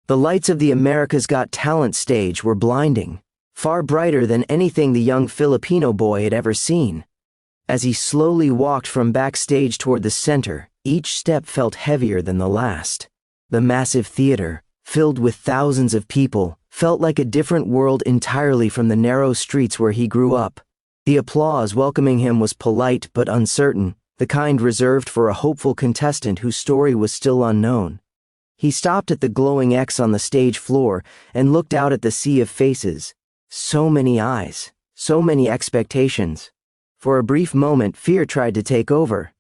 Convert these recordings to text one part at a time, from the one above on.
The lights of the America's Got Talent stage were blinding, far brighter than anything the young Filipino boy had ever seen. As he slowly walked from backstage toward the center, each step felt heavier than the last. The massive theater, filled with thousands of people, felt like a different world entirely from the narrow streets where he grew up. The applause welcoming him was polite but uncertain, the kind reserved for a hopeful contestant whose story was still unknown. He stopped at the glowing X on the stage floor and looked out at the sea of faces. So many eyes, so many expectations. For a brief moment, fear tried to take over.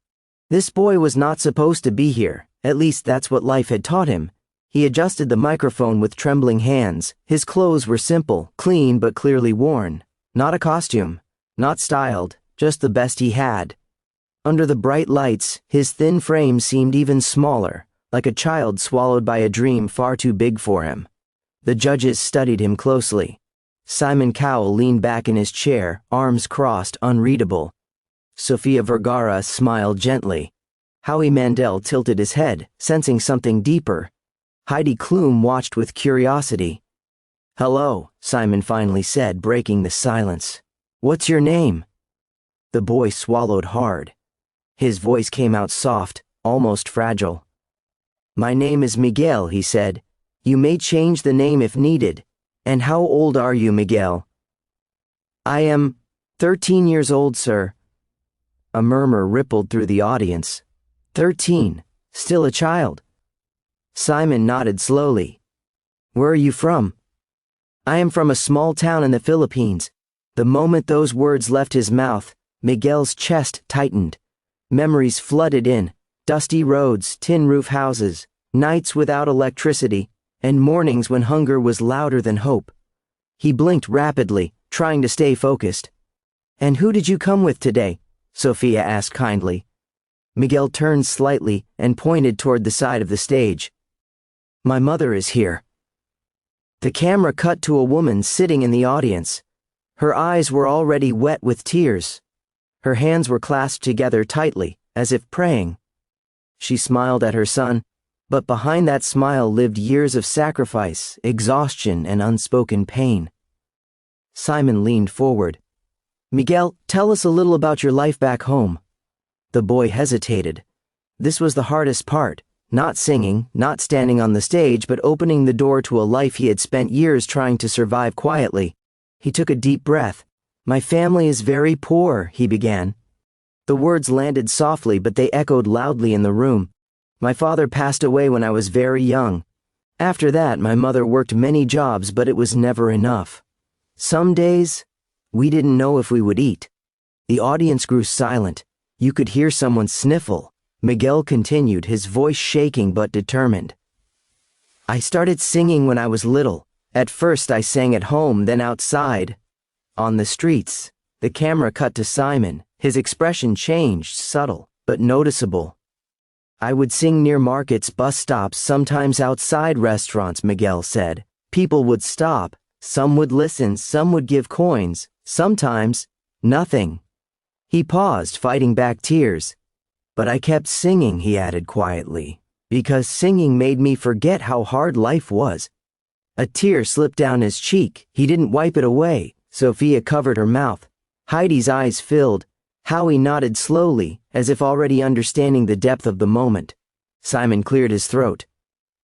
This boy was not supposed to be here, at least that's what life had taught him. He adjusted the microphone with trembling hands. His clothes were simple, clean but clearly worn. Not a costume, not styled, just the best he had. Under the bright lights, his thin frame seemed even smaller, like a child swallowed by a dream far too big for him. The judges studied him closely. Simon Cowell leaned back in his chair, arms crossed, unreadable. Sofia Vergara smiled gently. Howie Mandel tilted his head, sensing something deeper. Heidi Klum watched with curiosity. "Hello," Simon finally said, breaking the silence. "What's your name?" The boy swallowed hard. His voice came out soft, almost fragile. "My name is Miguel," he said. "You may change the name if needed. And how old are you, Miguel?" "I am 13 years old, sir." A murmur rippled through the audience. 13, still a child. Simon nodded slowly. "Where are you from?" "I am from a small town in the Philippines." The moment those words left his mouth, Miguel's chest tightened. Memories flooded in. Dusty roads, tin-roof houses, nights without electricity, and mornings when hunger was louder than hope. He blinked rapidly, trying to stay focused. "And who did you come with today?" Sofia asked kindly. Miguel turned slightly and pointed toward the side of the stage. "My mother is here." The camera cut to a woman sitting in the audience. Her eyes were already wet with tears. Her hands were clasped together tightly, as if praying. She smiled at her son, but behind that smile lived years of sacrifice, exhaustion, and unspoken pain. Simon leaned forward. "Miguel, tell us a little about your life back home." The boy hesitated. This was the hardest part, not singing, not standing on the stage, but opening the door to a life he had spent years trying to survive quietly. He took a deep breath. "My family is very poor," he began. The words landed softly, but they echoed loudly in the room. "My father passed away when I was very young. After that, my mother worked many jobs, but it was never enough. Some days, we didn't know if we would eat." The audience grew silent. You could hear someone sniffle. Miguel continued, his voice shaking but determined. "I started singing when I was little. At first I sang at home, then outside. On the streets." The camera cut to Simon. His expression changed, subtle, but noticeable. "I would sing near markets, bus stops, sometimes outside restaurants," Miguel said. "People would stop. Some would listen, some would give coins. Sometimes, nothing." He paused, fighting back tears. "But I kept singing," he added quietly, "because singing made me forget how hard life was." A tear slipped down his cheek. He didn't wipe it away. Sofia covered her mouth. Heidi's eyes filled. Howie nodded slowly, as if already understanding the depth of the moment. Simon cleared his throat.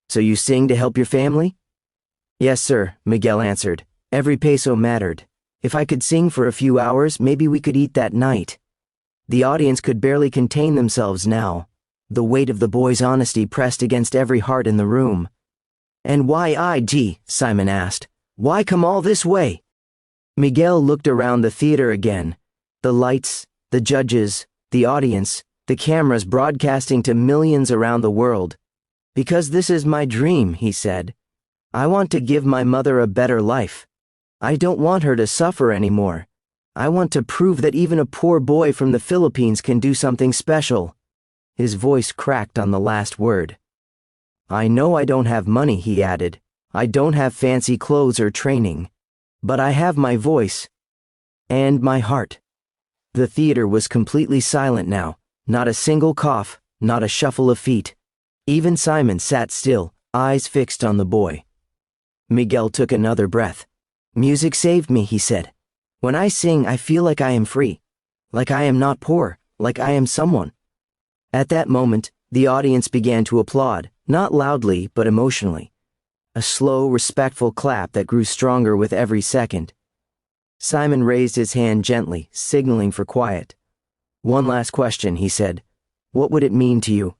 "So you sing to help your family?" "Yes, sir," Miguel answered. "Every peso mattered. If I could sing for a few hours, maybe we could eat that night." The audience could barely contain themselves now. The weight of the boy's honesty pressed against every heart in the room. "And why IG?" Simon asked. "Why come all this way?" Miguel looked around the theater again. The lights, the judges, the audience, the cameras broadcasting to millions around the world. "Because this is my dream," he said. "I want to give my mother a better life. I don't want her to suffer anymore. I want to prove that even a poor boy from the Philippines can do something special." His voice cracked on the last word. "I know I don't have money," he added. "I don't have fancy clothes or training. But I have my voice. And my heart." The theater was completely silent now. Not a single cough, not a shuffle of feet. Even Simon sat still, eyes fixed on the boy. Miguel took another breath. Music saved me, he said. When I sing, I feel like I am free. Like I am not poor, like I am someone. At that moment, the audience began to applaud, not loudly, but emotionally. A slow, respectful clap that grew stronger with every second. Simon raised his hand gently, signaling for quiet. One last question, he said. What would it mean to you?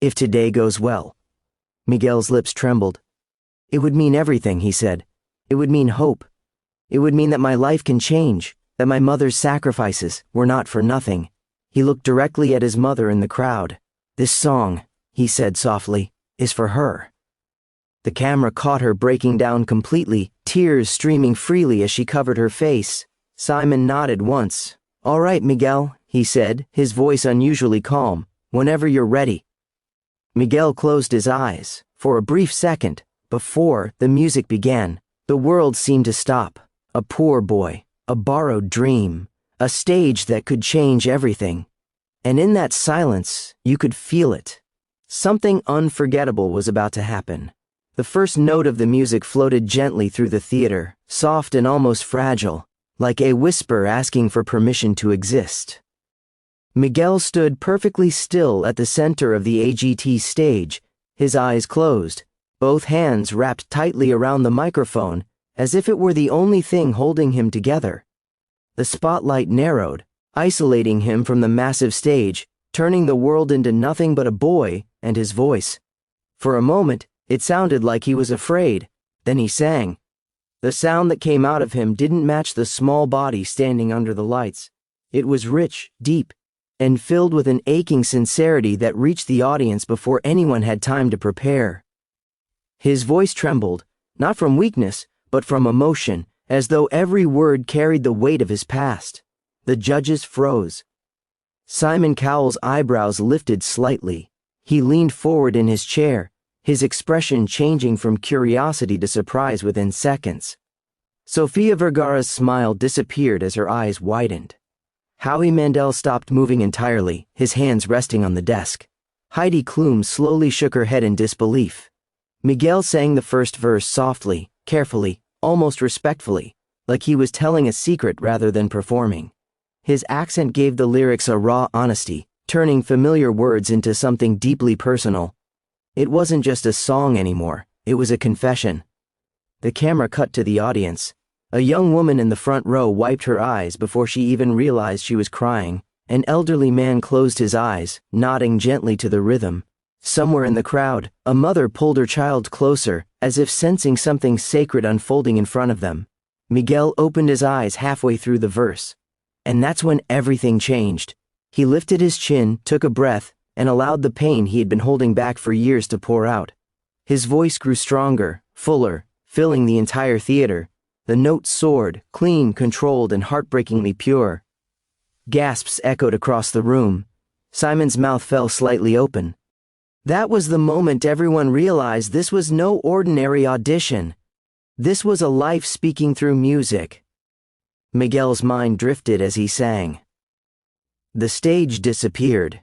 If today goes well. Miguel's lips trembled. It would mean everything, he said. It would mean hope. It would mean that my life can change, that my mother's sacrifices were not for nothing. He looked directly at his mother in the crowd. This song, he said softly, is for her. The camera caught her breaking down completely, tears streaming freely as she covered her face. Simon nodded once. All right, Miguel, he said, his voice unusually calm. Whenever you're ready. Miguel closed his eyes. For a brief second, before the music began, the world seemed to stop. A poor boy, a borrowed dream, a stage that could change everything. And in that silence, you could feel it. Something unforgettable was about to happen. The first note of the music floated gently through the theater, soft and almost fragile, like a whisper asking for permission to exist. Miguel stood perfectly still at the center of the AGT stage, his eyes closed, both hands wrapped tightly around the microphone, as if it were the only thing holding him together. The spotlight narrowed, isolating him from the massive stage, turning the world into nothing but a boy and his voice. For a moment, it sounded like he was afraid. Then he sang. The sound that came out of him didn't match the small body standing under the lights. It was rich, deep, and filled with an aching sincerity that reached the audience before anyone had time to prepare. His voice trembled, not from weakness, but from emotion, as though every word carried the weight of his past. The judges froze. Simon Cowell's eyebrows lifted slightly. He leaned forward in his chair, his expression changing from curiosity to surprise within seconds. Sofia Vergara's smile disappeared as her eyes widened. Howie Mandel stopped moving entirely, his hands resting on the desk. Heidi Klum slowly shook her head in disbelief. Miguel sang the first verse softly, carefully, almost respectfully, like he was telling a secret rather than performing. His accent gave the lyrics a raw honesty, turning familiar words into something deeply personal. It wasn't just a song anymore, it was a confession. The camera cut to the audience. A young woman in the front row wiped her eyes before she even realized she was crying. An elderly man closed his eyes, nodding gently to the rhythm. Somewhere in the crowd, a mother pulled her child closer, as if sensing something sacred unfolding in front of them. Miguel opened his eyes halfway through the verse. And that's when everything changed. He lifted his chin, took a breath, and allowed the pain he had been holding back for years to pour out. His voice grew stronger, fuller, filling the entire theater. The notes soared, clean, controlled, and heartbreakingly pure. Gasps echoed across the room. Simon's mouth fell slightly open. That was the moment everyone realized this was no ordinary audition. This was a life speaking through music. Miguel's mind drifted as he sang. The stage disappeared.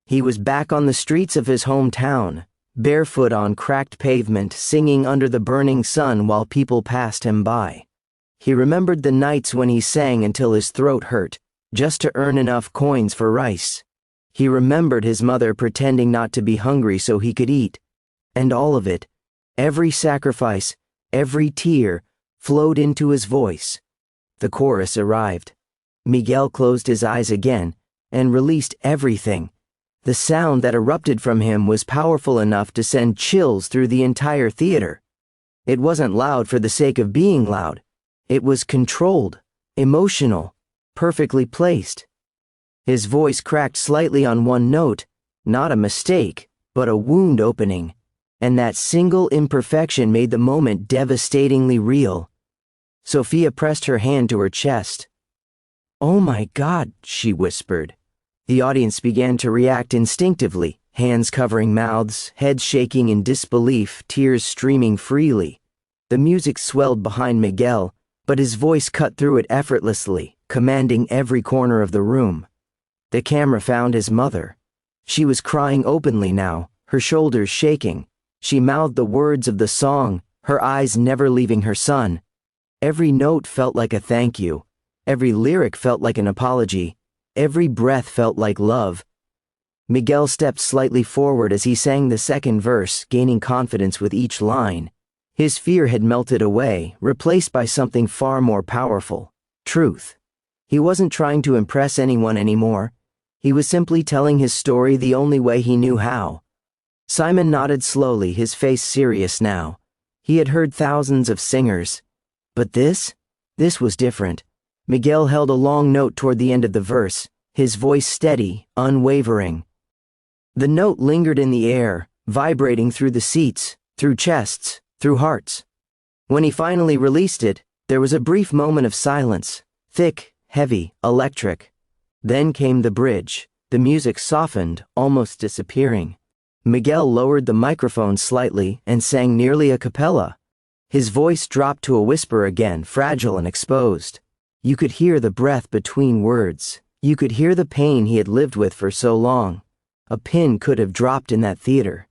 He was back on the streets of his hometown, barefoot on cracked pavement, singing under the burning sun while people passed him by. He remembered the nights when he sang until his throat hurt, just to earn enough coins for rice. He remembered his mother pretending not to be hungry so he could eat. And all of it, every sacrifice, every tear, flowed into his voice. The chorus arrived. Miguel closed his eyes again and released everything. The sound that erupted from him was powerful enough to send chills through the entire theater. It wasn't loud for the sake of being loud. It was controlled, emotional, perfectly placed. His voice cracked slightly on one note, not a mistake, but a wound opening, and that single imperfection made the moment devastatingly real. Sophia pressed her hand to her chest. "Oh my God," she whispered. The audience began to react instinctively, hands covering mouths, heads shaking in disbelief, tears streaming freely. The music swelled behind Miguel, but his voice cut through it effortlessly, commanding every corner of the room. The camera found his mother. She was crying openly now, her shoulders shaking. She mouthed the words of the song, her eyes never leaving her son. Every note felt like a thank you. Every lyric felt like an apology. Every breath felt like love. Miguel stepped slightly forward as he sang the second verse, gaining confidence with each line. His fear had melted away, replaced by something far more powerful: truth. He wasn't trying to impress anyone anymore. He was simply telling his story the only way he knew how. Simon nodded slowly, his face serious now. He had heard thousands of singers. But this was different. Miguel held a long note toward the end of the verse, his voice steady, unwavering. The note lingered in the air, vibrating through the seats, through chests, through hearts. When he finally released it, there was a brief moment of silence, thick, heavy, electric. Then came the bridge. The music softened, almost disappearing. Miguel lowered the microphone slightly and sang nearly a cappella. His voice dropped to a whisper again, fragile and exposed. You could hear the breath between words. You could hear the pain he had lived with for so long. A pin could have dropped in that theater.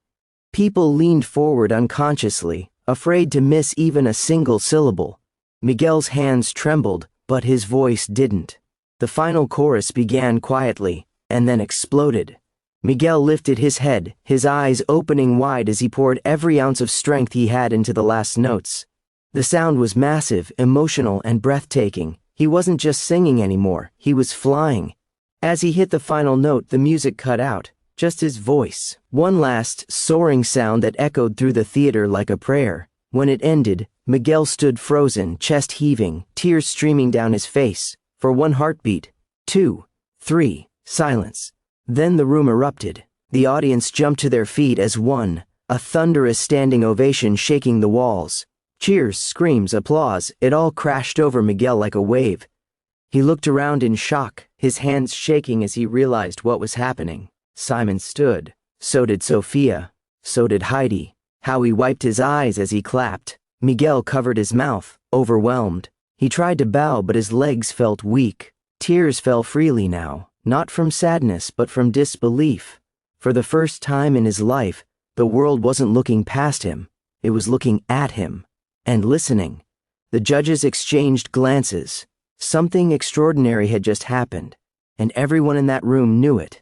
People leaned forward unconsciously, afraid to miss even a single syllable. Miguel's hands trembled, but his voice didn't. The final chorus began quietly, and then exploded. Miguel lifted his head, his eyes opening wide as he poured every ounce of strength he had into the last notes. The sound was massive, emotional, and breathtaking. He wasn't just singing anymore, he was flying. As he hit the final note, the music cut out, just his voice, one last, soaring sound that echoed through the theater like a prayer. When it ended, Miguel stood frozen, chest heaving, tears streaming down his face. For one heartbeat, 2, 3, silence. Then the room erupted. The audience jumped to their feet as one, a thunderous standing ovation shaking the walls. Cheers, screams, applause, it all crashed over Miguel like a wave. He looked around in shock, his hands shaking as he realized what was happening. Simon stood. So did Sophia. So did Heidi. Howie wiped his eyes as he clapped. Miguel covered his mouth, overwhelmed. He tried to bow, but his legs felt weak. Tears fell freely now, not from sadness but from disbelief. For the first time in his life, the world wasn't looking past him. It was looking at him. And listening. The judges exchanged glances. Something extraordinary had just happened, and everyone in that room knew it.